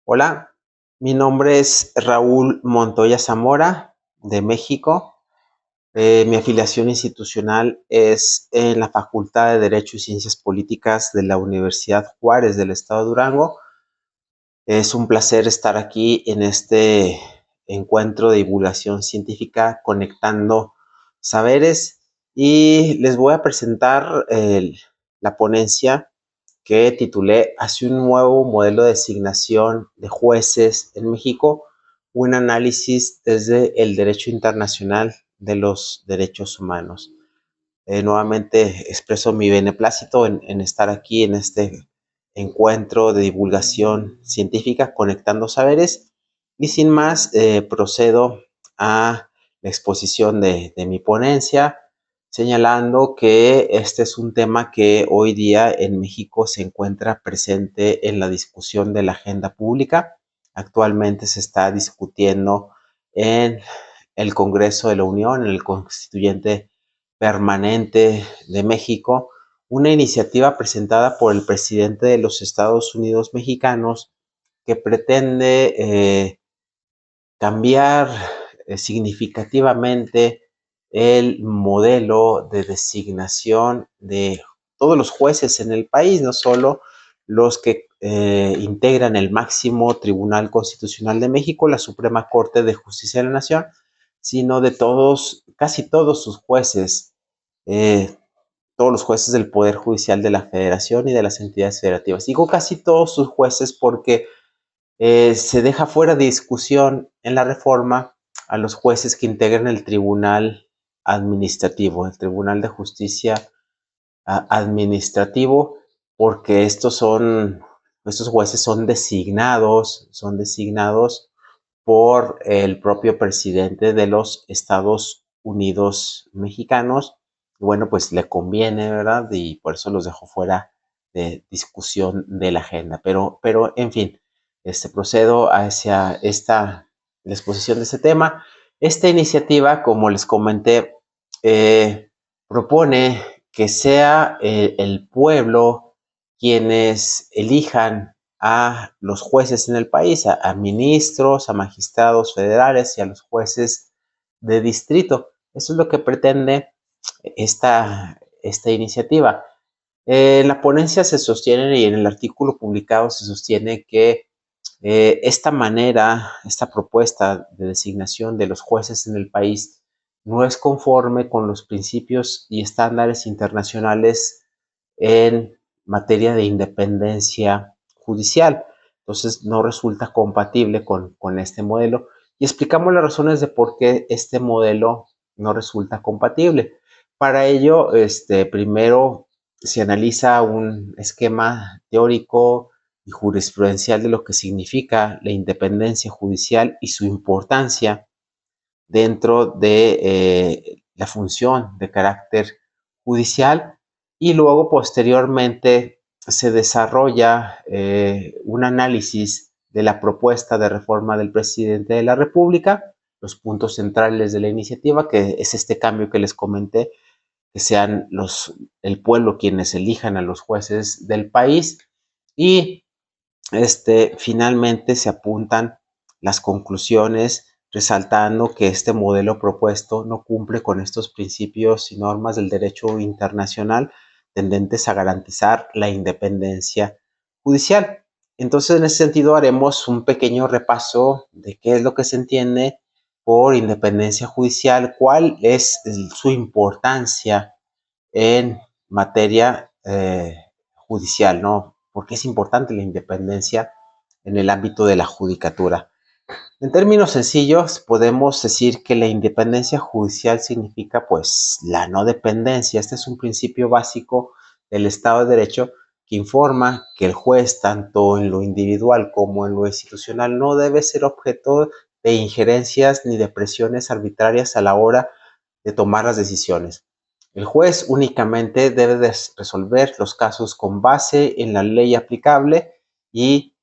Hola, mi nombre es Raúl Montoya Zamora, de México. Mi afiliación institucional es en la Facultad de Derecho y Ciencias Políticas de la Universidad Juárez del Estado de Durango. Es un placer estar aquí en este encuentro de divulgación científica conectando saberes y les voy a presentar la ponencia que titulé Hacia un nuevo modelo de designación de jueces en México, un análisis desde el derecho internacional de los derechos humanos. Nuevamente expreso mi beneplácito en estar aquí en este encuentro de divulgación científica conectando saberes y sin más procedo a la exposición de mi ponencia, señalando que este es un tema que hoy día en México se encuentra presente en la discusión de la agenda pública. Actualmente se está discutiendo en el Congreso de la Unión, en el Constituyente Permanente de México, una iniciativa presentada por el presidente de los Estados Unidos mexicanos que pretende cambiar significativamente el modelo de designación de todos los jueces en el país, no solo los que integran el máximo Tribunal Constitucional de México, la Suprema Corte de Justicia de la Nación, sino de todos, casi todos sus jueces, eh, todos los jueces del Poder Judicial de la Federación y de las entidades federativas. Digo casi todos sus jueces porque se deja fuera de discusión en la reforma a los jueces que integran el Tribunal Administrativo, el Tribunal de Justicia Administrativo, porque estos jueces son designados por el propio presidente de los Estados Unidos mexicanos. Bueno, pues le conviene, ¿verdad? Y por eso los dejó fuera de discusión de la agenda. Pero en fin, procedo hacia la exposición de este tema. Esta iniciativa, como les comenté, propone que sea el pueblo quienes elijan a los jueces en el país, a ministros, a magistrados federales y a los jueces de distrito. Eso es lo que pretende esta iniciativa. En la ponencia se sostiene y en el artículo publicado se sostiene que esta propuesta de designación de los jueces en el país no es conforme con los principios y estándares internacionales en materia de independencia judicial. Entonces no resulta compatible con este modelo y explicamos las razones de por qué este modelo no resulta compatible. Para ello, primero se analiza un esquema teórico y jurisprudencial de lo que significa la independencia judicial y su importancia dentro de la función de carácter judicial y luego posteriormente se desarrolla un análisis de la propuesta de reforma del presidente de la República, los puntos centrales de la iniciativa, que es este cambio que les comenté, que sean el pueblo quienes elijan a los jueces del país y finalmente se apuntan las conclusiones resaltando que este modelo propuesto no cumple con estos principios y normas del derecho internacional tendentes a garantizar la independencia judicial. Entonces, en ese sentido, haremos un pequeño repaso de qué es lo que se entiende por independencia judicial, cuál es su importancia en materia judicial, ¿no? Porque es importante la independencia en el ámbito de la judicatura. En términos sencillos, podemos decir que la independencia judicial significa, pues, la no dependencia. Este es un principio básico del Estado de Derecho que informa que el juez, tanto en lo individual como en lo institucional, no debe ser objeto de injerencias ni de presiones arbitrarias a la hora de tomar las decisiones. El juez únicamente debe de resolver los casos con base en la ley aplicable y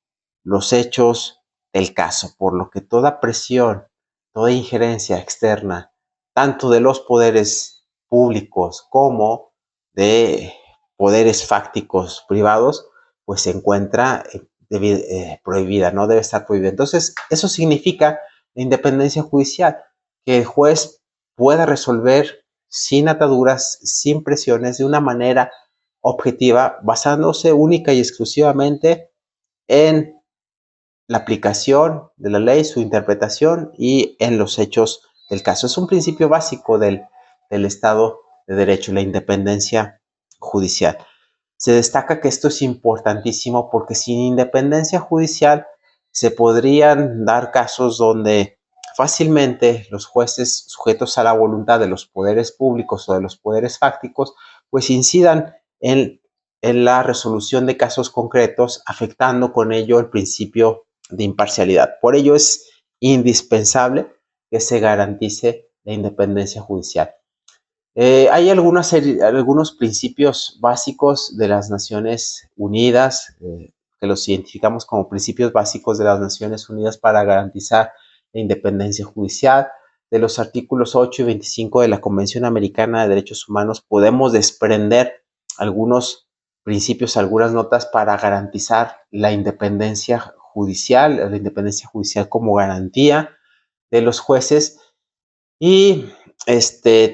los hechos del caso, por lo que toda presión, toda injerencia externa, tanto de los poderes públicos como de poderes fácticos privados, pues se encuentra prohibida, no debe estar prohibida. Entonces, eso significa la independencia judicial, que el juez pueda resolver sin ataduras, sin presiones, de una manera objetiva, basándose única y exclusivamente en la aplicación de la ley, su interpretación y en los hechos del caso. Es un principio básico del Estado de Derecho, la independencia judicial. Se destaca que esto es importantísimo porque sin independencia judicial se podrían dar casos donde fácilmente los jueces, sujetos a la voluntad de los poderes públicos o de los poderes fácticos, pues incidan en la resolución de casos concretos, afectando con ello el principio de imparcialidad. Por ello es indispensable que se garantice la independencia judicial. Hay algunos principios básicos de las Naciones Unidas, que los identificamos como principios básicos de las Naciones Unidas para garantizar la independencia judicial. De los artículos 8 y 25 de la Convención Americana de Derechos Humanos podemos desprender algunos principios, algunas notas para garantizar la independencia judicial como garantía de los jueces y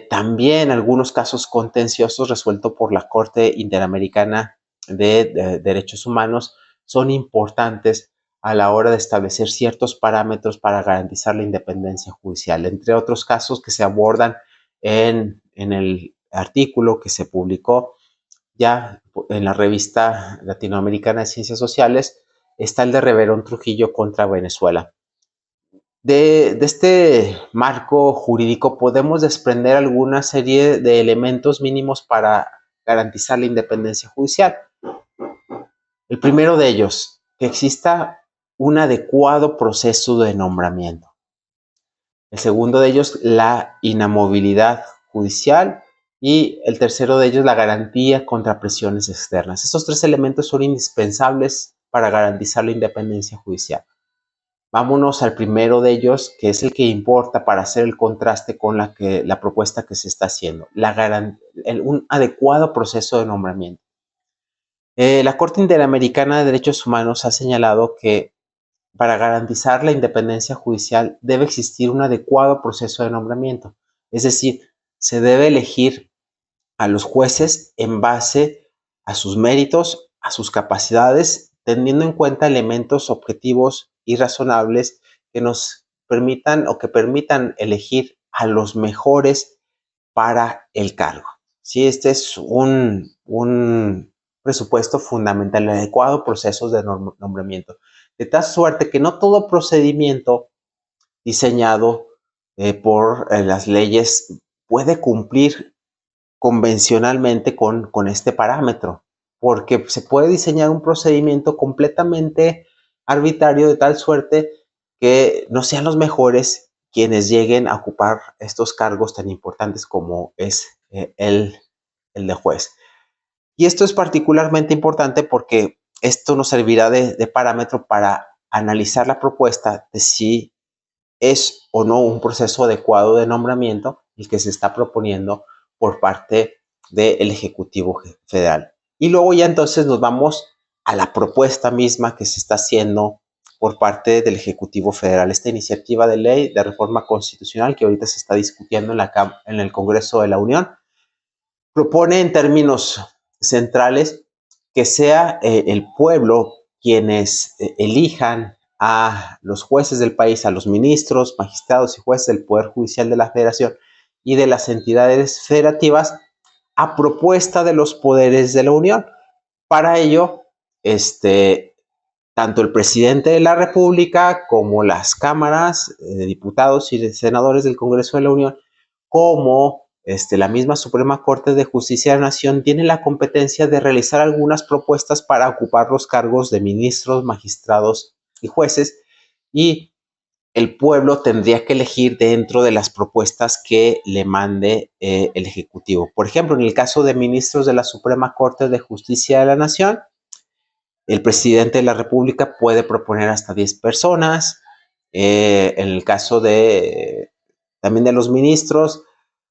también algunos casos contenciosos resueltos por la Corte Interamericana de Derechos Humanos son importantes a la hora de establecer ciertos parámetros para garantizar la independencia judicial, entre otros casos que se abordan en el artículo que se publicó ya en la revista latinoamericana de Ciencias Sociales, está el de Reverón Trujillo contra Venezuela. De este marco jurídico podemos desprender alguna serie de elementos mínimos para garantizar la independencia judicial. El primero de ellos, que exista un adecuado proceso de nombramiento. El segundo de ellos, la inamovilidad judicial. Y el tercero de ellos, la garantía contra presiones externas. Estos tres elementos son indispensables para garantizar la independencia judicial. Vámonos al primero de ellos, que es el que importa para hacer el contraste con la propuesta que se está haciendo, un adecuado proceso de nombramiento. La Corte Interamericana de Derechos Humanos ha señalado que para garantizar la independencia judicial debe existir un adecuado proceso de nombramiento, es decir, se debe elegir a los jueces en base a sus méritos, a sus capacidades, teniendo en cuenta elementos objetivos y razonables que nos permitan elegir a los mejores para el cargo. Sí, este es un presupuesto fundamental, el adecuado proceso de nombramiento, de tal suerte que no todo procedimiento diseñado por las leyes puede cumplir convencionalmente con este parámetro, porque se puede diseñar un procedimiento completamente arbitrario de tal suerte que no sean los mejores quienes lleguen a ocupar estos cargos tan importantes como es el de juez. Y esto es particularmente importante porque esto nos servirá de parámetro para analizar la propuesta de si es o no un proceso adecuado de nombramiento el que se está proponiendo por parte del Ejecutivo Federal. Y luego ya entonces nos vamos a la propuesta misma que se está haciendo por parte del Ejecutivo Federal. Esta iniciativa de ley de reforma constitucional que ahorita se está discutiendo en el Congreso de la Unión propone en términos centrales que sea el pueblo quienes elijan a los jueces del país, a los ministros, magistrados y jueces del Poder Judicial de la Federación y de las entidades federativas a propuesta de los poderes de la Unión. Para ello, tanto el presidente de la República como las cámaras de diputados y de senadores del Congreso de la Unión, como la misma Suprema Corte de Justicia de la Nación, tienen la competencia de realizar algunas propuestas para ocupar los cargos de ministros, magistrados y jueces, y el pueblo tendría que elegir dentro de las propuestas que le mande el Ejecutivo. Por ejemplo, en el caso de ministros de la Suprema Corte de Justicia de la Nación, el presidente de la República puede proponer hasta 10 personas. En el caso también de los ministros,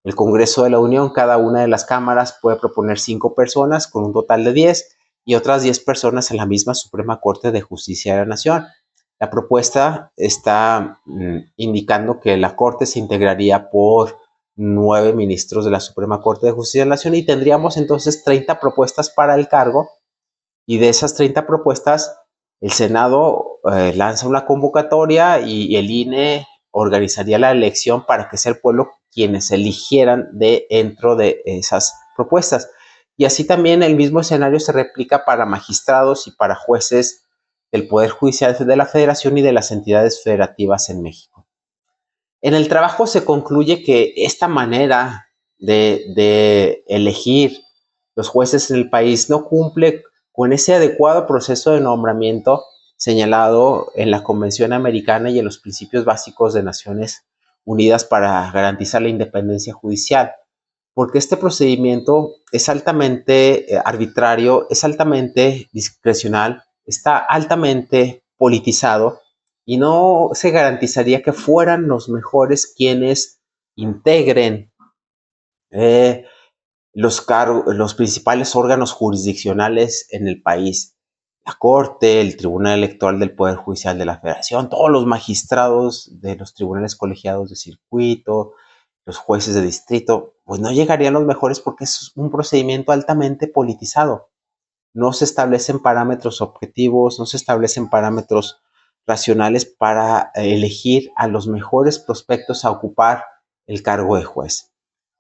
el Congreso de la Unión, cada una de las cámaras puede proponer 5 personas con un total de 10. y otras 10 personas en la misma Suprema Corte de Justicia de la Nación. La propuesta está indicando que la Corte se integraría por 9 ministros de la Suprema Corte de Justicia de la Nación y tendríamos entonces 30 propuestas para el cargo, y de esas 30 propuestas el Senado lanza una convocatoria y el INE organizaría la elección para que sea el pueblo quienes eligieran dentro de esas propuestas. Y así también el mismo escenario se replica para magistrados y para jueces del Poder Judicial de la Federación y de las entidades federativas en México. En el trabajo se concluye que esta manera de elegir los jueces en el país no cumple con ese adecuado proceso de nombramiento señalado en la Convención Americana y en los principios básicos de Naciones Unidas para garantizar la independencia judicial, porque este procedimiento es altamente arbitrario, es altamente discrecional, está altamente politizado y no se garantizaría que fueran los mejores quienes integren los principales órganos jurisdiccionales en el país. La Corte, el Tribunal Electoral del Poder Judicial de la Federación, todos los magistrados de los tribunales colegiados de circuito, los jueces de distrito, pues no llegarían los mejores porque es un procedimiento altamente politizado. No se establecen parámetros objetivos, no se establecen parámetros racionales para elegir a los mejores prospectos a ocupar el cargo de juez.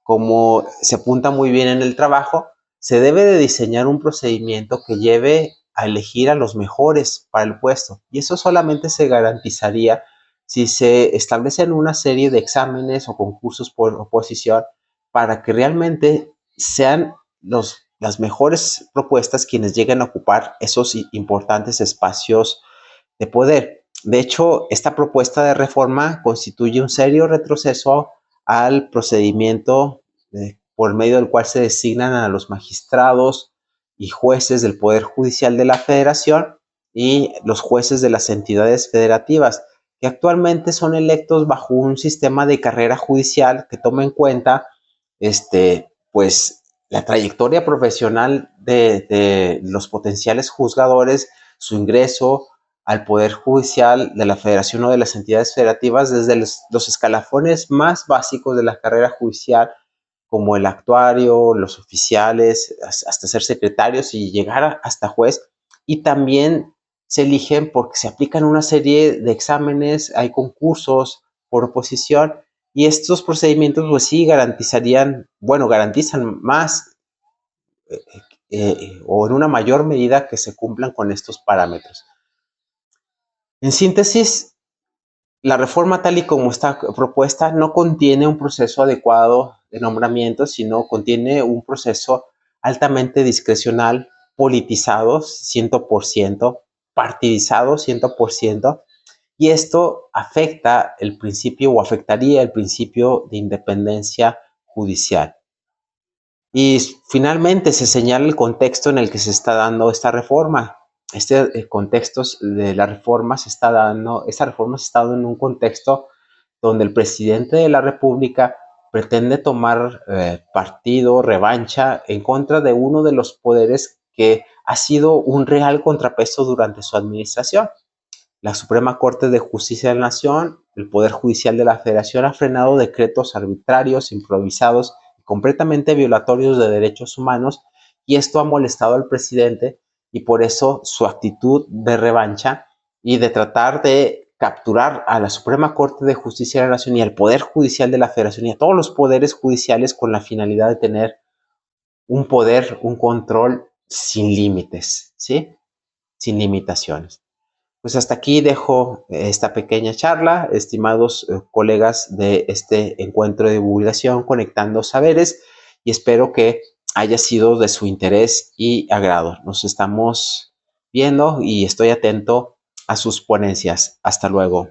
Como se apunta muy bien en el trabajo, se debe de diseñar un procedimiento que lleve a elegir a los mejores para el puesto. Y eso solamente se garantizaría si se establecen una serie de exámenes o concursos por oposición para que realmente sean las mejores propuestas quienes lleguen a ocupar esos importantes espacios de poder. De hecho, esta propuesta de reforma constituye un serio retroceso al procedimiento por medio del cual se designan a los magistrados y jueces del Poder Judicial de la Federación y los jueces de las entidades federativas, que actualmente son electos bajo un sistema de carrera judicial que toma en cuenta pues, la trayectoria profesional de los potenciales juzgadores, su ingreso al Poder Judicial de la Federación o de las entidades federativas desde los escalafones más básicos de la carrera judicial, como el actuario, los oficiales, hasta ser secretarios y llegar hasta juez. Y también se eligen porque se aplican una serie de exámenes, hay concursos por oposición, y estos procedimientos pues sí garantizan más o en una mayor medida que se cumplan con estos parámetros. En síntesis, la reforma tal y como está propuesta no contiene un proceso adecuado de nombramiento, sino contiene un proceso altamente discrecional, politizado 100%, partidizado 100%, y esto afecta el principio o afectaría el principio de independencia judicial. Y finalmente se señala el contexto en el que se está dando esta reforma. Este contexto de la reforma esta reforma se está dando en un contexto donde el presidente de la República pretende tomar partido, revancha en contra de uno de los poderes que ha sido un real contrapeso durante su administración. La Suprema Corte de Justicia de la Nación, el Poder Judicial de la Federación ha frenado decretos arbitrarios, improvisados y completamente violatorios de derechos humanos, y esto ha molestado al presidente, y por eso su actitud de revancha y de tratar de capturar a la Suprema Corte de Justicia de la Nación y al Poder Judicial de la Federación y a todos los poderes judiciales con la finalidad de tener un poder, un control sin límites, ¿sí? Sin limitaciones. Pues hasta aquí dejo esta pequeña charla, estimados colegas de este encuentro de divulgación Conectando Saberes, y espero que haya sido de su interés y agrado. Nos estamos viendo y estoy atento a sus ponencias. Hasta luego.